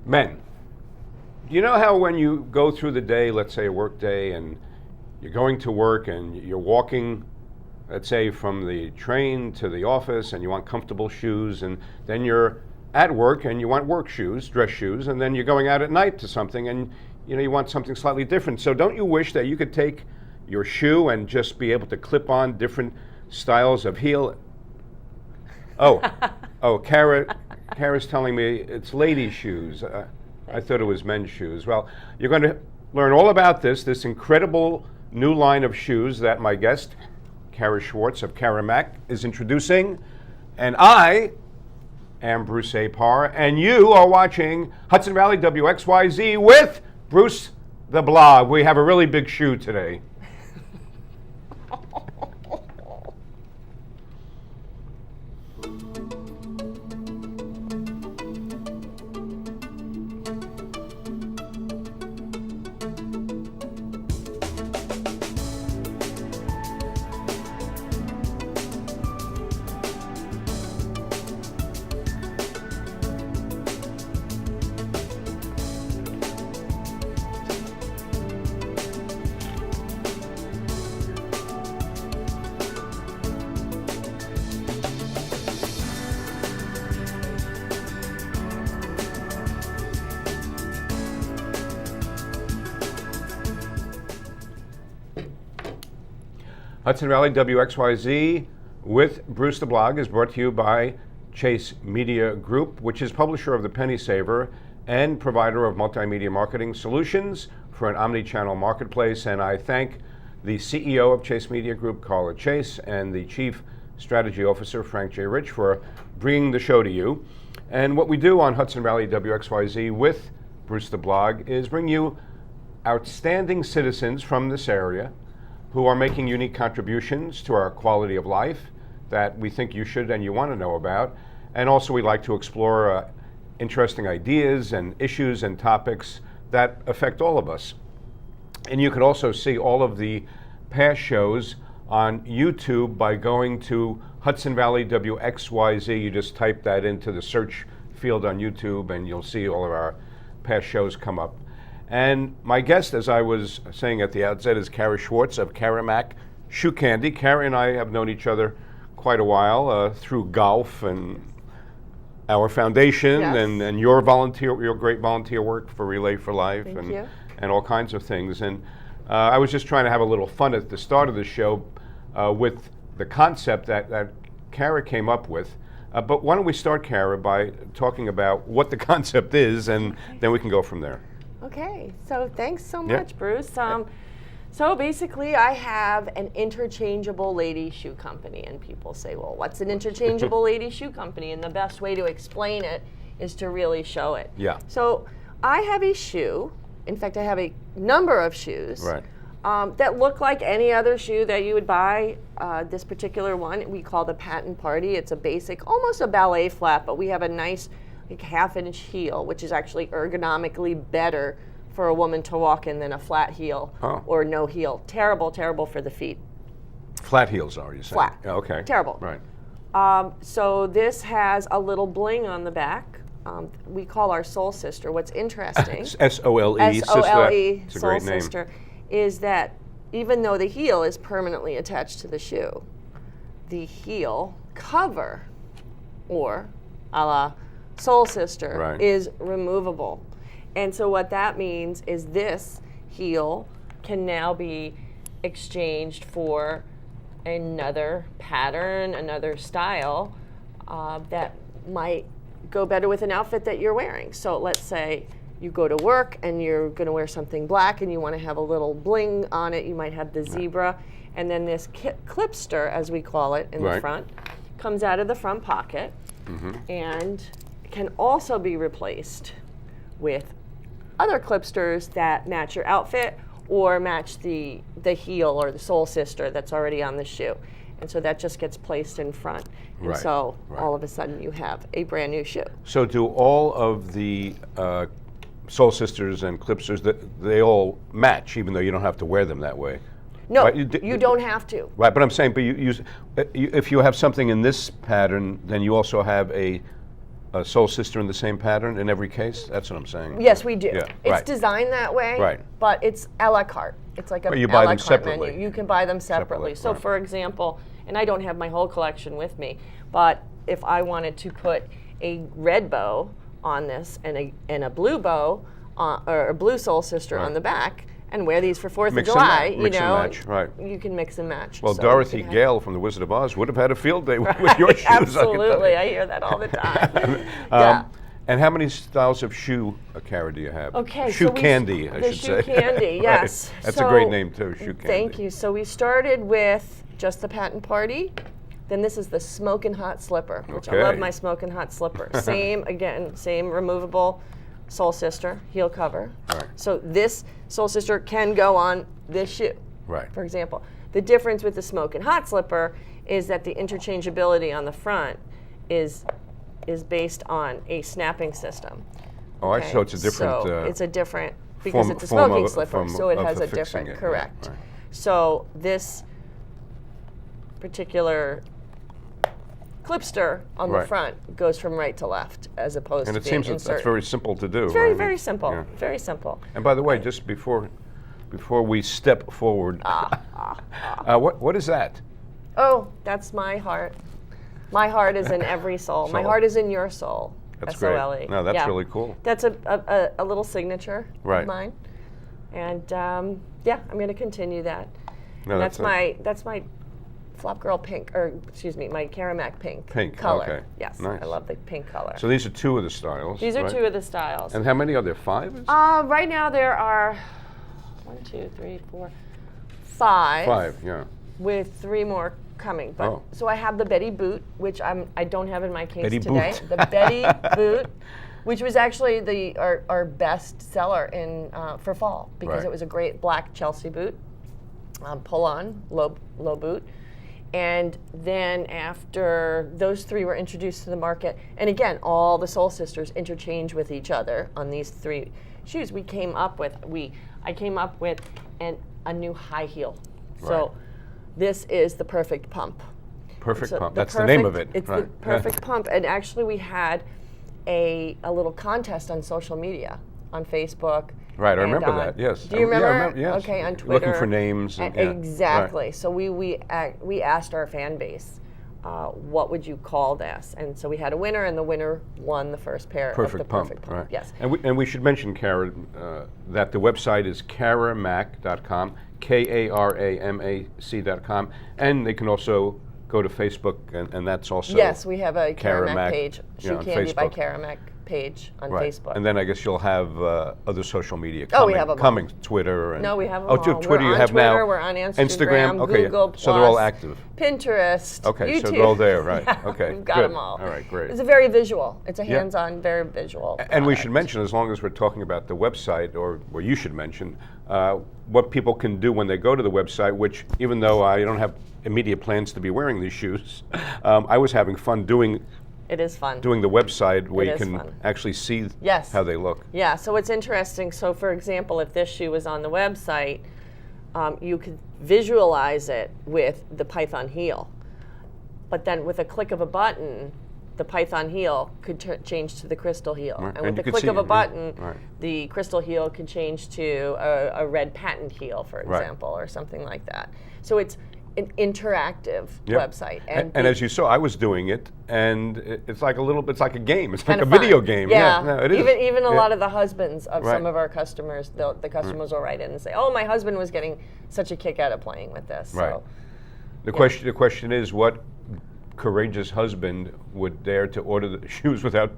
Men, do you know how when you go through the day, let's say a work day, and you're going to work and you're walking, let's say from the train to the office, and you want comfortable shoes, and then you're at work and you want work shoes, dress shoes, and then you're going out at night to something and you want something slightly different. So don't you wish that you could take your shoe and just be able to clip on different styles of heel? Kara's telling me it's ladies' shoes. I thought it was men's shoes. Well, you're going to learn all about this incredible new line of shoes that my guest, Kara Schwartz of Kara Mac, is introducing. And I am Bruce Apar, and you are watching Hudson Valley WXYZ with Bruce the Blog. We have a really big shoe today. Hudson Valley WXYZ with Bruce the Blog is brought to you by Chase Media Group, which is publisher of The Penny Saver and provider of multimedia marketing solutions for an omni-channel marketplace. And I thank the CEO of Chase Media Group, Kara Chase, and the Chief Strategy Officer, Frank J. Rich, for bringing the show to you. And what we do on Hudson Valley WXYZ with Bruce the Blog is bring you outstanding citizens from this area who are making unique contributions to our quality of life that we think you should and you want to know about. And also we like to explore interesting ideas and issues and topics that affect all of us. And you can also see all of the past shows on YouTube by going to Hudson Valley WXYZ. You just type that into the search field on YouTube and you'll see all of our past shows come up. And my guest, as I was saying at the outset, is Kara Schwartz of Kara Mac Shoe Candy. Kara and I have known each other quite a while through golf and our foundation. Yes. and your great volunteer work for Relay for Life. Thank you. And all kinds of things. And I was just trying to have a little fun at the start of the show with the concept that Kara came up with. But why don't we start, Kara, by talking about what the concept is, and then we can go from there. Okay, so thanks so much, Bruce. So basically, I have an interchangeable lady shoe company, and people say, well, what's an interchangeable lady shoe company? And the best way to explain it is to really show it. Yeah. So I have a shoe. In fact, I have a number of shoes. Right. That look like any other shoe that you would buy. This particular one we call the Patent Party. It's a basic, almost a ballet flat, but we have a nice half-inch heel, which is actually ergonomically better for a woman to walk in than a flat heel or no heel. Terrible, terrible for the feet. Flat heels are, you saying? Flat. Yeah, okay. Terrible. Right. So this has a little bling on the back. We call our soul sister. What's interesting, S-O-L-E, S-O-L-E, it's a soul great name. sister, is that even though the heel is permanently attached to the shoe, the heel cover, or a la soul sister, right, is removable. And so what that means is this heel can now be exchanged for another pattern, another style that might go better with an outfit that you're wearing. So let's say you go to work and you're going to wear something black and you want to have a little bling on it. You might have the zebra, and then this clipster, as we call it, in the front, comes out of the front pocket and can also be replaced with other clipsters that match your outfit or match the heel or the soul sister that's already on the shoe. And so that just gets placed in front. And so all of a sudden you have a brand new shoe. So do all of the soul sisters and clipsters, they all match, even though you don't have to wear them that way? No, right? you don't have to. Right, but I'm saying, but if you have something in this pattern, then you also have a a soul sister in the same pattern in every case? That's what I'm saying. Yes, we do. Yeah, It's right. designed that way, Right. but it's a la carte. It's like a Well, you a buy la them carte separately. menu. You can buy them separately. So right. for example, and I don't have my whole collection with me, but if I wanted to put a red bow on this and a blue bow or a blue soul sister on the back, and wear these for 4th of Mix and July, match, mix and know, match, right. you can mix and match. Well, So you Dorothy can have- Gale from The Wizard of Oz would have had a field day with your shoes. Absolutely, I hear that all the time. Yeah. And how many styles of shoe, Kara, do you have? Okay, Shoe so candy, I the should shoe say. candy, Right. yes. That's a So, great name too, shoe candy. Thank you. So we started with just the patent party. Then this is the smoking hot slipper, which I love Okay. my smoking hot slipper. Same removable soul sister heel cover. Right. So this soul sister can go on this shoe. Right. For example, the difference with the smoking hot slipper is that the interchangeability on the front is based on a snapping system. Oh, Okay, so it's a different. So it's a different because it's a form smoking of- slipper, form so it of has a affixing different. it, right, Correct. right. So this particular clipster on the Right. front goes from right to left, as opposed And to it being seems that's inserted. very simple to do. It's very, right? very simple. Yeah. Very simple. And by the way, just before we step forward, what is that? Oh, that's my heart. My heart is in every soul. My Soul. heart is in your soul. That's great. S-O-L-E. No, that's Yeah. really cool. That's a little signature Right. of mine. And yeah, I'm going to continue that. No, that's a- my Flop Girl pink, or excuse me, my Kara Mac pink. Pink, color. okay. Yes, Nice. I love the pink color. So these are two of the styles. These are right? two of the styles. And how many are there? 5? Right now there are 1, 2, 3, 4, 5. 5, yeah. With 3 more coming. But Oh. so I have the Betty boot, which I don't have in my case Betty today. boot. The Betty boot, which was actually our best seller in for fall because Right. it was a great black Chelsea boot, pull on low boot. And then after those 3 were introduced to the market, and again, all the Soul Sisters interchange with each other on these 3 shoes. I came up with a new high heel. Right. So this is the perfect pump. Perfect So pump. That's the name of it. It's right. the perfect pump. And actually we had a little contest on social media, on Facebook. Right, I and remember on- that, yes. Do you Yeah, I remember? remember, yes. Okay, on Twitter. Looking for names. And, yeah, Exactly. right. So we asked our fan base, what would you call this? And so we had a winner, and the winner won the first pair of the Perfect pump. perfect pump. Right. Yes. And we should mention, Kara, that the website is karamac.com, KARAMAC.com, and they can also go to Facebook, and that's also Yes, we have a Kara Kara Mac Mac, page, yeah, Shoe on Candy by Facebook. Kara Mac page on right. Facebook. And then I guess you'll have other social media Oh, coming. we have 'em all. coming, Twitter. And, No, we have them oh, all. Twitter We're you on have now. Twitter, we're on Instagram, okay, Google+, so they're all active. Pinterest, Okay, YouTube. so they're all there, right? Yeah, Okay, we've got good. them all. All right, great. It's a very visual. It's a Yeah. hands-on, very visual. And we product. should mention, as long as we're talking about the website, or you should mention, what people can do when they go to the website, which even though I don't have immediate plans to be wearing these shoes, I was having fun doing It is fun. the website where It you is can fun. actually see Yes. how they look. Yeah, so it's interesting. So for example, if this shoe was on the website, you could visualize it with the python heel. But then with a click of a button, the python heel could change to the crystal heel. Right, And and with you the could click see of a it, yeah. button, Right. the crystal heel could change to a red patent heel, for Right. example, or something like that. So it's an interactive Yep. website. And as you saw, I was doing it, and it's like it's like a game. It's like kind a of fun. video game. Yeah, no, it is. even a Yeah. lot of the husbands of Right. some of our customers, the customers will write in and say, "Oh, my husband was getting such a kick out of playing with this." Right. So, The question is, what courageous husband would dare to order the shoes without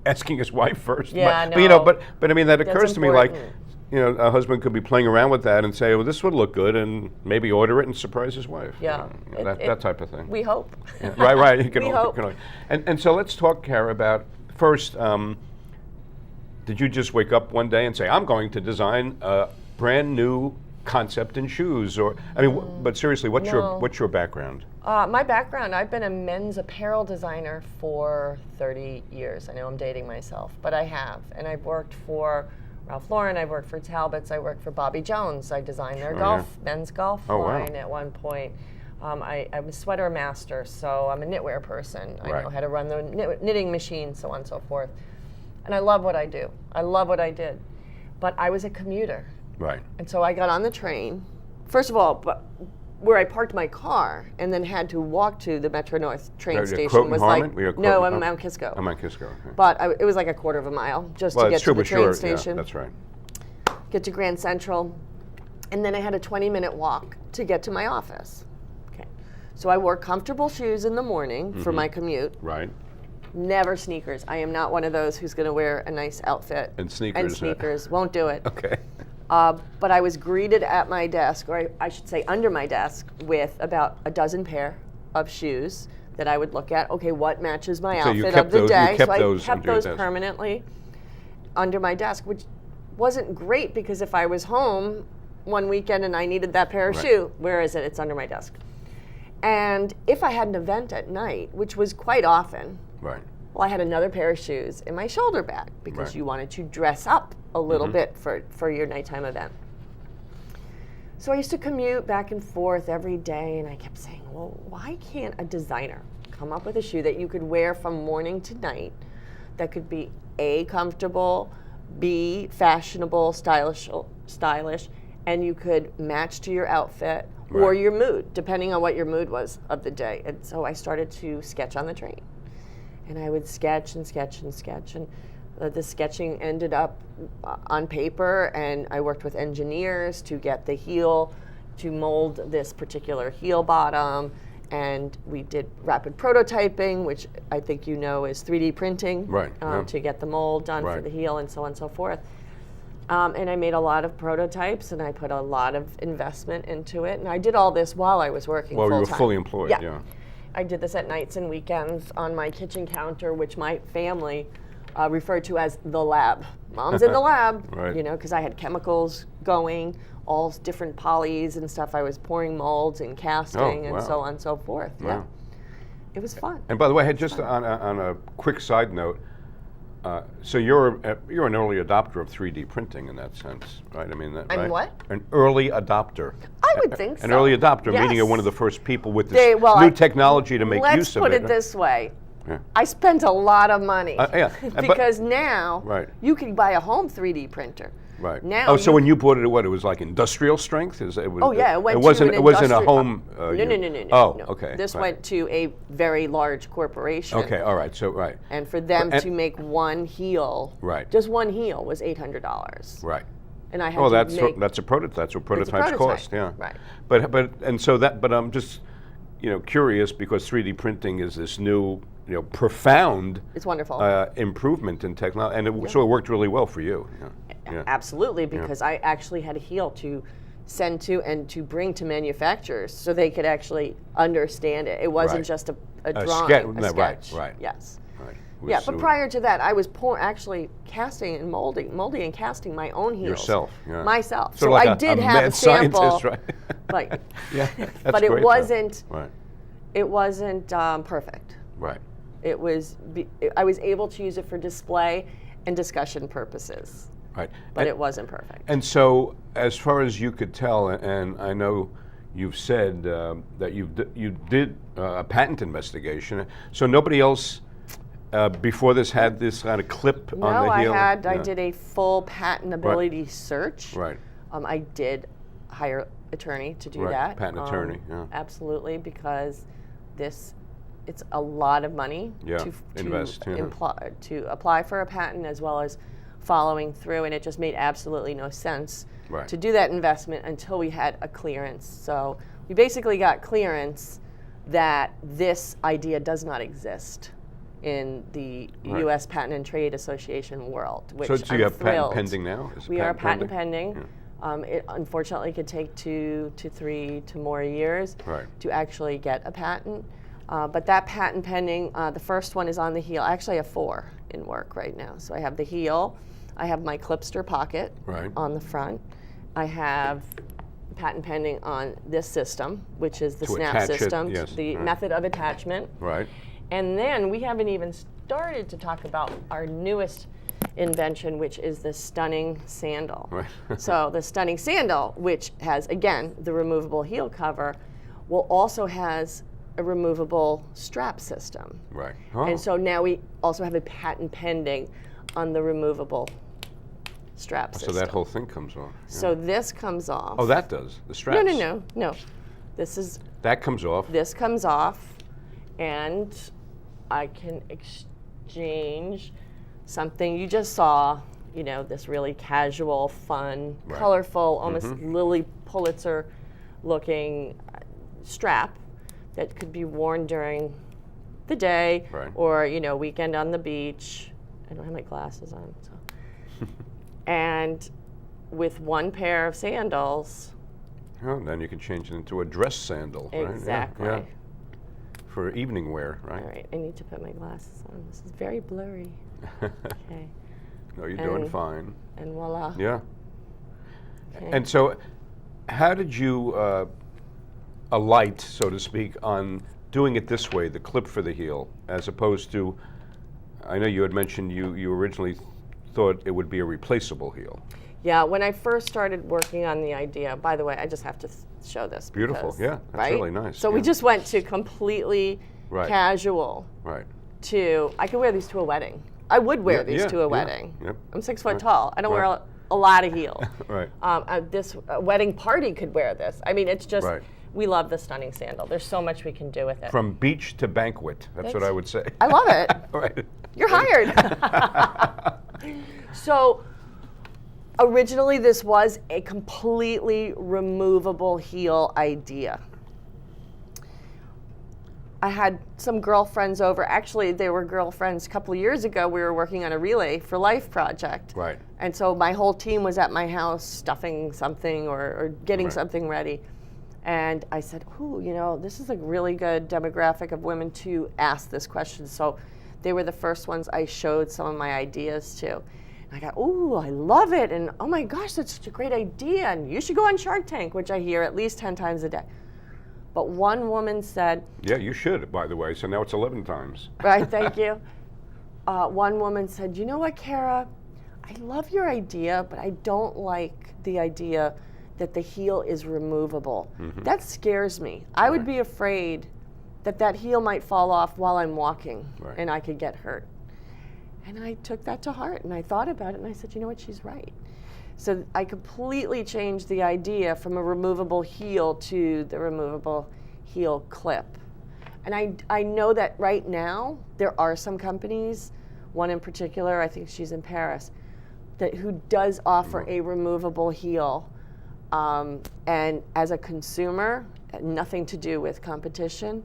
asking his wife first? Yeah, but, you know, no. but I mean that occurs That's to me like, important. you know, a husband could be playing around with that and say, well, this would look good, and maybe order it and surprise his wife. Yeah, You know, that type of thing. we hope. Yeah, right. You can We al- you hope. can al- and so let's talk, Kara, about first. Did you just wake up one day and say, I'm going to design a brand new concept in shoes? Or I mean, but seriously, what's No. your background? My background, I've been a men's apparel designer for 30 years. I know I'm dating myself, but I have. And I've worked for Ralph Lauren, I've worked for Talbots, I worked for Bobby Jones. I designed their Oh, men's golf Oh, wow. line at one point. I'm a sweater master, so I'm a knitwear person. I know how to run the knitting machine, so on and so forth. And I love what I do. I love what I did. But I was a commuter. Right. And so I got on the train. First of all, where I parked my car and then had to walk to the Metro North train station was like, no, I'm Mount Kisco. I'm Mount Kisco. Okay. But it was like a quarter of a mile just to get to the train station. Yeah, that's right. Get to Grand Central, and then I had a 20-minute walk to get to my office. Okay. So I wore comfortable shoes in the morning for my commute. Right. Never sneakers. I am not one of those who's going to wear a nice outfit. And sneakers. Won't do it. Okay. But I was greeted at my desk, or I should say under my desk, with about a dozen pair of shoes that I would look at. Okay, what matches my outfit of the day? So I kept those permanently under my desk, which wasn't great because if I was home one weekend and I needed that pair of shoe, where is it? It's under my desk. And if I had an event at night, which was quite often, well, I had another pair of shoes in my shoulder bag because you wanted to dress up a little bit for your nighttime event. So I used to commute back and forth every day, and I kept saying, well, why can't a designer come up with a shoe that you could wear from morning to night that could be A, comfortable, B, fashionable, stylish, and you could match to your outfit or your mood, depending on what your mood was of the day. And so I started to sketch on the train. And I would sketch and sketch and sketch, and the sketching ended up on paper, and I worked with engineers to get the heel, to mold this particular heel bottom, and we did rapid prototyping, which I think you know is 3D printing, to get the mold done for the heel and so on and so forth. And I made a lot of prototypes, and I put a lot of investment into it, and I did all this while I was working full-time. Well, you were fully employed, yeah. I did this at nights and weekends on my kitchen counter, which my family referred to as the lab. Mom's in the lab, you know, because I had chemicals going, all different polys and stuff. I was pouring molds and casting and so on and so forth. Yeah, it was fun. And by the way, just on a quick side note, so you're an early adopter of 3D printing in that sense, right? I mean, I'm what? An early adopter. I would think so. An early adopter, meaning you're one of the first people with this new technology to make use of it. Let's put it this way. I spent a lot of money because now you can buy a home 3D printer. Right. Now so when you bought it, it was like industrial strength? It wasn't a home. No. Oh, okay. This went to a very large corporation. Okay, all right. So and for them to make one heel, just one heel, was $800. Right. And I had that's a prototype. That's what prototypes cost. Yeah. Right. But I'm just curious because 3D printing is this new profound. It's wonderful. Improvement in technology, and so it worked really well for you. Yeah. Absolutely, because I actually had a heel to send to and to bring to manufacturers so they could actually understand it. It wasn't just a drawing, a sketch. Right. Yes. Right. But prior to that, I was actually casting and molding and casting my own heels. Yourself, yeah. Myself. So I did have a sample, right? But it wasn't. Right. It wasn't perfect. Right. It was. I was able to use it for display and discussion purposes. Right. But it wasn't perfect. And so, as far as you could tell, and I know you've said that you did a patent investigation. So nobody else before this had this kind of clip on the heel? No, I did a full patentability search. Right. I did hire attorney to do that. Patent attorney, Absolutely, because it's a lot of money to invest, to apply for a patent as well as following through, and it just made absolutely no sense to do that investment until we had a clearance. So we basically got clearance that this idea does not exist in the U.S. Patent and Trade Association world, which so you have patent pending now? We are patent pending. It unfortunately could take 2 to 3 to more years to actually get a patent. But that patent pending, the first one is on the heel. Actually, I have 4 in work right now. So I have the heel, I have my Clipster pocket on the front. I have patent pending on this system, which is the snap system, the method of attachment. Right. And then we haven't even started to talk about our newest invention, which is the stunning sandal. So the stunning sandal, which has, again, the removable heel cover, also has a removable strap system. Right. Oh. And so now we also have a patent pending on the removable strap So system. that whole thing comes off. Yeah. So this comes off. Oh, that does. The straps. No. That comes off. This comes off, and I can exchange something you just saw, this really casual, fun, Right. colorful, almost Lily Pulitzer looking strap that could be worn during the day Right. or, weekend on the beach. I don't have my glasses on, so. And with one pair of sandals. Oh, then you can change it into a dress sandal. Right? Exactly. Yeah. For evening wear, right? All right, I need to put my glasses on. This is very blurry. Okay. No, you're doing And- fine. And voila. Yeah. Okay. And so, how did you alight, so to speak, on doing it this way, the clip for the heel, as opposed to, I know you had mentioned you originally thought it would be a replaceable heel. Yeah, when I first started working on the idea, by the way, I just have to show this. Beautiful, because, yeah, that's right? really nice. So we just went to completely Right. casual Right. to, I could wear these to a wedding. I would wear these to a yeah, wedding. Yep. I'm 6 foot Right. tall. I don't wear Right. a lot of heels. Right. This wedding party could wear this. I mean, it's just, Right. we love the stunning sandal. There's so much we can do with it. From beach to banquet. That's what I would say. I love it. Right. You're hired. So originally this was a completely removable heel idea. I had some girlfriends over. Actually, they were girlfriends a couple of years ago. We were working on a Relay for Life project. Right. And so my whole team was at my house stuffing something or getting Right. something ready. And I said, ooh, this is a really good demographic of women to ask this question. So they were the first ones I showed some of my ideas to. And I got, ooh, I love it. And oh my gosh, that's such a great idea. And you should go on Shark Tank, which I hear at least 10 times a day. But one woman said, Yeah, you should, by the way. So now it's 11 times. right, thank you. One woman said, you know what, Kara? I love your idea, but I don't like the idea that the heel is removable. That scares me. I would be afraid that heel might fall off while I'm walking Right. and I could get hurt. And I took that to heart and I thought about it and I said, you know what, she's right. So I completely changed the idea from a removable heel to the removable heel clip. And I know that right now there are some companies, one in particular, I think she's in Paris, who does offer a removable heel. And as a consumer, nothing to do with competition,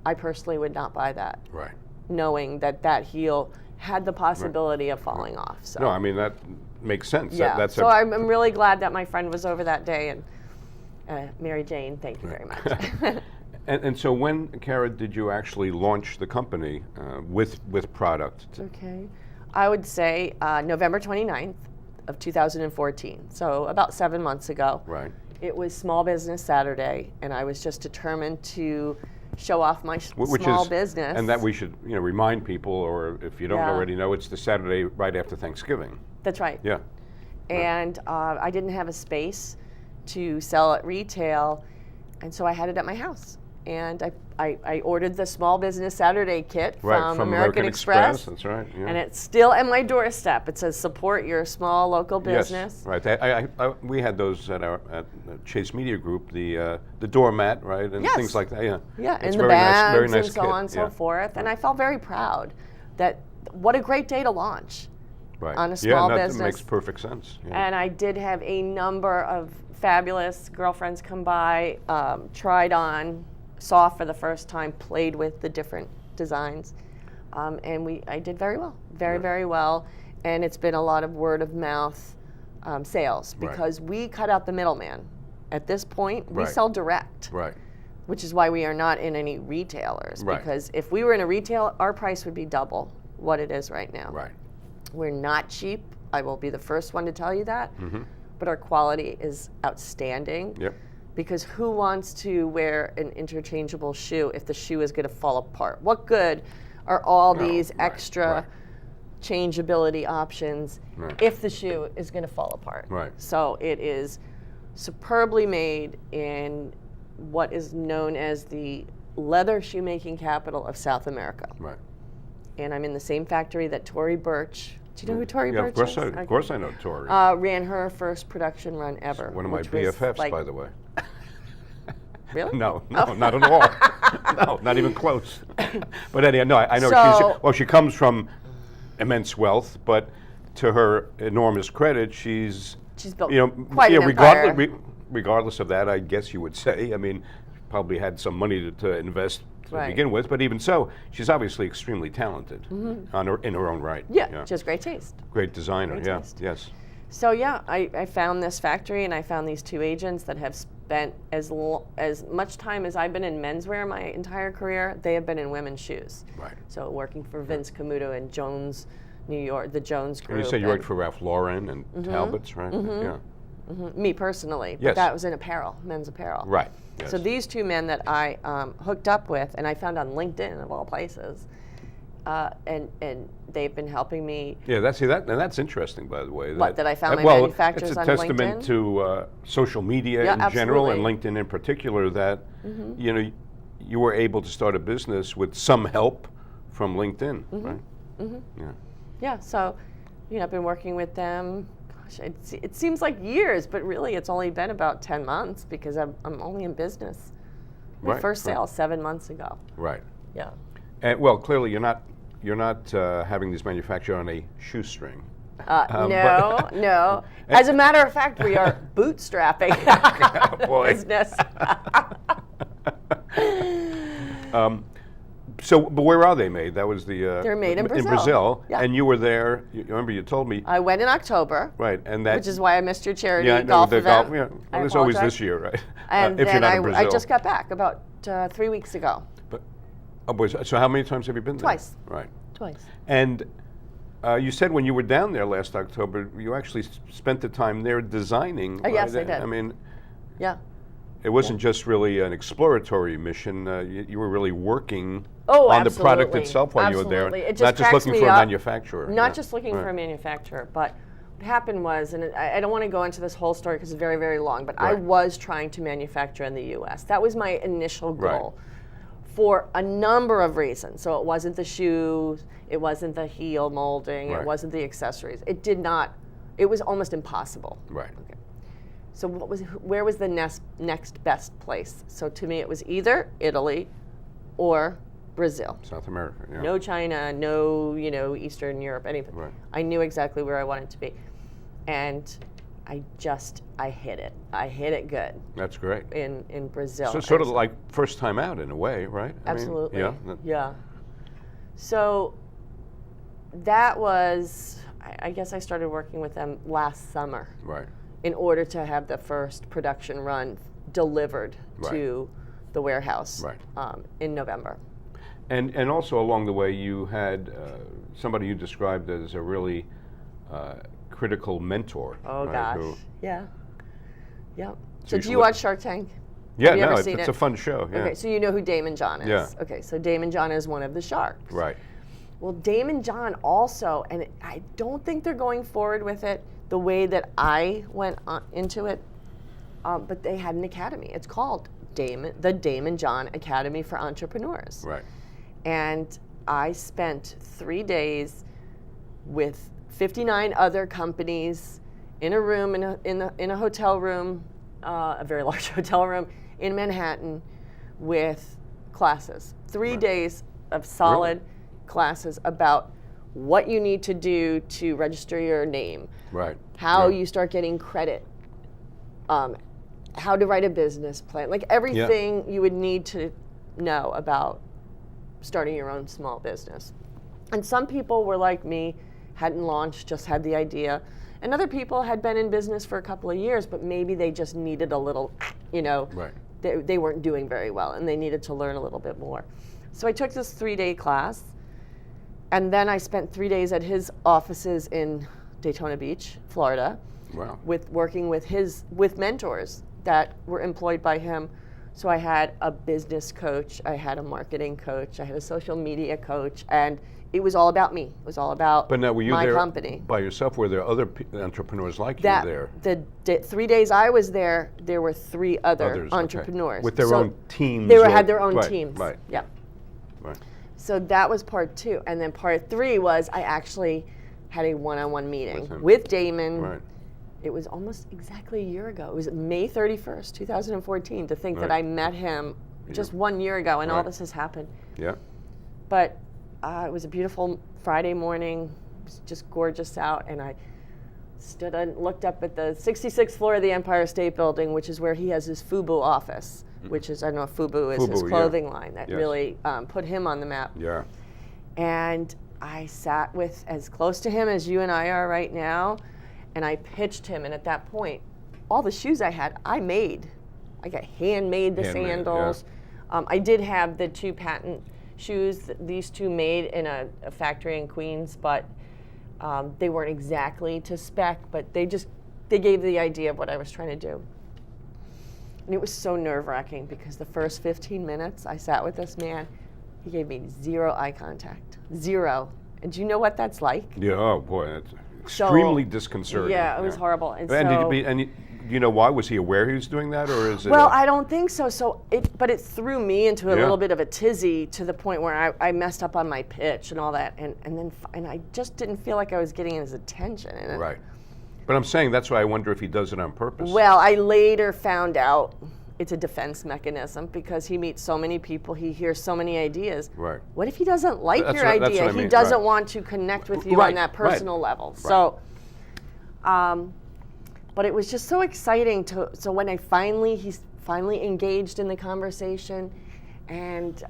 I personally would not buy that, Right. knowing that heel had the possibility of falling off. So. No, I mean, that makes sense. Yeah, That's so I'm really glad that my friend was over that day, and Mary Jane, thank you very much. And so when, Kara, did you actually launch the company with product? Okay, I would say November 29th of 2014, so about 7 months ago. Right. It was Small Business Saturday, and I was just determined to show off my small business. And that we should remind people, or if you don't Yeah. already know, it's the Saturday right after Thanksgiving. That's right. Yeah. And I didn't have a space to sell at retail, and so I had it at my house. And I ordered the Small Business Saturday kit from American Express. That's right. Yeah. And it's still at my doorstep. It says support your small local business. Yes, right. We had those at Chase Media Group, the doormat, right, and Yes. things like that. Yeah. Yeah, It's and the very nice, bags very nice and so kit. on and so Yeah. forth. And I felt very proud that what a great day to launch Right. on a small That business. makes perfect sense. Yeah. And I did have a number of fabulous girlfriends come by, tried on, saw for the first time, played with the different designs. And I did very well, very well. And it's been a lot of word of mouth sales Right. because we cut out the middleman. At this point, we Right. sell direct, Right. which is why we are not in any retailers. Right. Because if we were in a retail, our price would be double what it is right now. Right. We're not cheap. I will be the first one to tell you that. Mm-hmm. But our quality is outstanding. Yep. Because who wants to wear an interchangeable shoe if the shoe is going to fall apart? What good are all No, these right, extra right. changeability options Right. if the shoe is going to fall apart? Right. So it is superbly made in what is known as the leather shoemaking capital of South America. Right. And I'm in the same factory that Tory Burch, do you know who Tory Burch is? Of course I know Tory. Ran her first production run ever. One of my BFFs, by the way. Really? No, not at all. No, not even close. But anyhow, no, I know she comes from immense wealth, but to her enormous credit, she's built quite an empire. Regardless of that, I guess you would say. I mean, probably had some money to invest to begin with, but even so, she's obviously extremely talented in her own right. Yeah, she has great taste. Great designer, yes. So yeah, I found this factory and I found these two agents that have spent as much time as I've been in menswear my entire career, they have been in women's shoes. Right. So working for Vince Camuto and Jones, New York, the Jones Group. And you said you worked for Ralph Lauren and Talbot's, right? Yeah. Me personally, but yes. That was in apparel, men's apparel. Right. Yes. So these two men that I hooked up with, and I found on LinkedIn of all places, and they've been helping me. Yeah, that's interesting, by the way. That I found my manufacturers on LinkedIn? It's a testament to social media in general and LinkedIn in particular that you were able to start a business with some help from LinkedIn, right? Yeah. Yeah. So, I've been working with them. It seems like years, but really it's only been about 10 months because I'm only in business. My first sale 7 months ago. Right. Yeah. And well, clearly you're not having these manufactured on a shoestring. No. As a matter of fact, we are bootstrapping the business. But where are they made? That was the. They're made in Brazil. In Brazil, yeah. And you were there. Remember, you told me. I went in October. Right, and which is why I missed your charity golf event. Golf, well, there's always this year, right? And if then you're not in Brazil. I just got back about 3 weeks ago. But so how many times have you been there? Twice. Right. Twice. And you said when you were down there last October, you actually spent the time there designing. Yes, I did. I mean. Yeah. It wasn't just really an exploratory mission. You were really working on the product itself while you were there. Not just looking for a manufacturer. Not just looking for a manufacturer, but what happened was, and I don't want to go into this whole story because it's very, very long, but I was trying to manufacture in the U.S. That was my initial goal for a number of reasons. So it wasn't the shoes, it wasn't the heel molding, it wasn't the accessories. It was almost impossible. Right. Okay. So where was the next best place? So to me, it was either Italy or Brazil. South America, yeah. No China, no Eastern Europe, anything. Right. I knew exactly where I wanted to be, and I hit it. I hit it good. That's great. In Brazil. So sort of like first time out in a way, right? Absolutely. I mean, yeah. So that was, I guess I started working with them last summer. Right. In order to have the first production run delivered to the warehouse in November. And also along the way, you had somebody you described as a really critical mentor. Oh, right, gosh. Yeah. So do you watch Shark Tank? Yeah, no, it's a fun show. Yeah. Okay, so you know who Damon John is. Yeah. Okay, so Damon John is one of the sharks. Right. Well, Damon John also, and I don't think they're going forward with it the way that I went into it, but they had an academy. It's called the Damon John Academy for Entrepreneurs. Right. And I spent 3 days with 59 other companies in a room, in a hotel room, a very large hotel room in Manhattan with classes. 3 days of solid classes about what you need to do to register your name, how you start getting credit, how to write a business plan, like everything you would need to know about starting your own small business. And some people were like me, hadn't launched, just had the idea. And other people had been in business for a couple of years, but maybe they just needed a little, they weren't doing very well and they needed to learn a little bit more. So I took this 3-day class, and then I spent 3 days at his offices in Daytona Beach, Florida, working with mentors that were employed by him. So I had a business coach, I had a marketing coach, I had a social media coach, and it was all about me. It was all about But now, were you my there company. by yourself? Were there other entrepreneurs like you there? The 3 days I was there were 3 other Others, entrepreneurs. okay. With their own teams? They had their own teams. Right. Yeah. Right. So that was part 2. And then part 3 was I actually had a one-on-one meeting With him. with Damon. Right. It was almost exactly a year ago. It was May 31st, 2014, to think that Right. I met him just 1 year ago, and all Right. this has happened. Yeah. But it was a beautiful Friday morning. It was just gorgeous out, and I stood and looked up at the 66th floor of the Empire State Building, which is where he has his FUBU office, which is, I don't know if FUBU is his FUBU, clothing yeah. line that Yes. really put him on the map. Yeah. And I sat with as close to him as you and I are right now, and I pitched him. And at that point, all the shoes I had, I made. I got handmade the Handmade, sandals. I did have the 2 patent shoes, these 2 made in a factory in Queens, but they weren't exactly to spec, but they gave the idea of what I was trying to do. And it was so nerve-wracking because the first 15 minutes I sat with this man, he gave me 0 eye contact. 0. And do you know what that's like? Yeah. Oh boy, that's extremely disconcerting. Yeah, it was horrible. And do you know why? Was he aware he was doing that, or is it? Well, I don't think so. But it threw me into a Yeah. little bit of a tizzy to the point where I messed up on my pitch and all that, and I just didn't feel like I was getting his attention. And Right. But I'm saying that's why I wonder if he does it on purpose. Well, I later found out it's a defense mechanism because he meets so many people, he hears so many ideas. Right. What if he doesn't like That's your what- that's idea? what I He mean, doesn't right. want to connect with you Right, on that right, personal level. right. So, but it was just so exciting so when he finally engaged in the conversation, and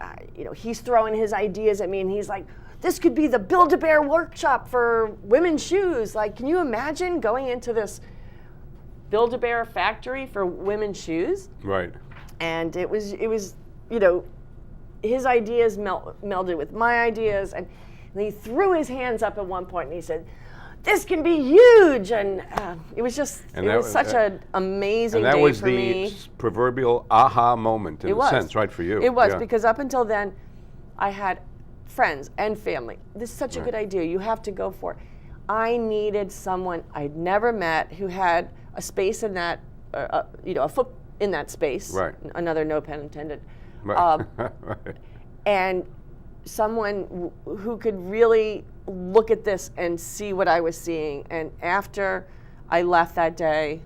he's throwing his ideas at me, and he's like, this could be the Build-A-Bear workshop for women's shoes. Like, can you imagine going into this Build-A-Bear factory for women's shoes? Right. And it was his ideas melded with my ideas, and he threw his hands up at one point and he said, this can be huge. And it was just, such an amazing day for me. And that was the proverbial aha moment in a sense, right, for you. It was, yeah. because up until then, I had friends and family. This is such a good idea. You have to go for it. I needed someone I'd never met who had a space in that, a foot in that space. Right. Another no pun intended. Right. Right. And someone who could really look at this and see what I was seeing. And after I left that day,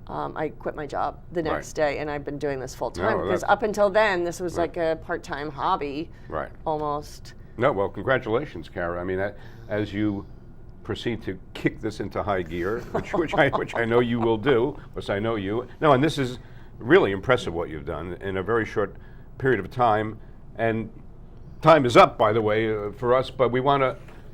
I quit my job the next day, and I've been doing this full time because up until then, this was like a part-time hobby, right? Almost. No, well, congratulations, Kara. I mean, as you proceed to kick this into high gear, which I know you will do, because I know you. No, and this is really impressive what you've done in a very short period of time, and time is up, by the way, for us. But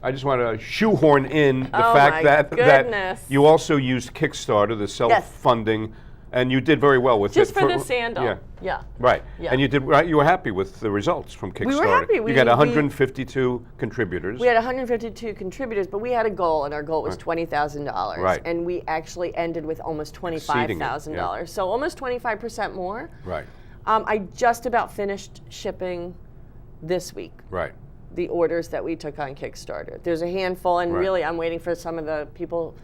I just want to shoehorn in the fact that you also used Kickstarter, the self-funding, and you did very well with it. Just for the sandal. Yeah. Right. Yeah. And you did right. You were happy with the results from Kickstarter. We were happy. You got 152 contributors. We had 152 contributors, but we had a goal, and our goal was $20,000. Right. And we actually ended with almost $25,000. Yeah. So almost 25% more. Right. I just about finished shipping this week. Right. The orders that we took on Kickstarter. There's a handful, and really I'm waiting for some of the people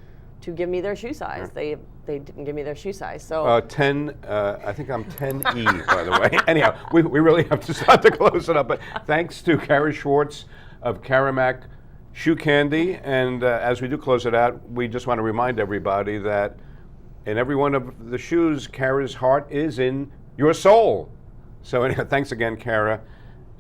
to give me their shoe size. Yeah. They didn't give me their shoe size. So I think I'm 10E, by the way. Anyhow, we really have to start to close it up. But thanks to Kara Schwartz of Karamac Shoe Candy. And as we do close it out, we just want to remind everybody that in every one of the shoes, Kara's heart is in your soul. So anyhow, thanks again, Kara.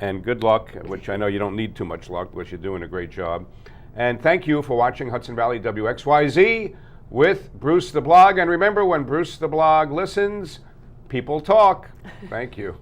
And good luck, which I know you don't need too much luck, but you're doing a great job. And thank you for watching Hudson Valley WXYZ with Bruce the Blog. And remember, when Bruce the Blog listens, people talk. Thank you.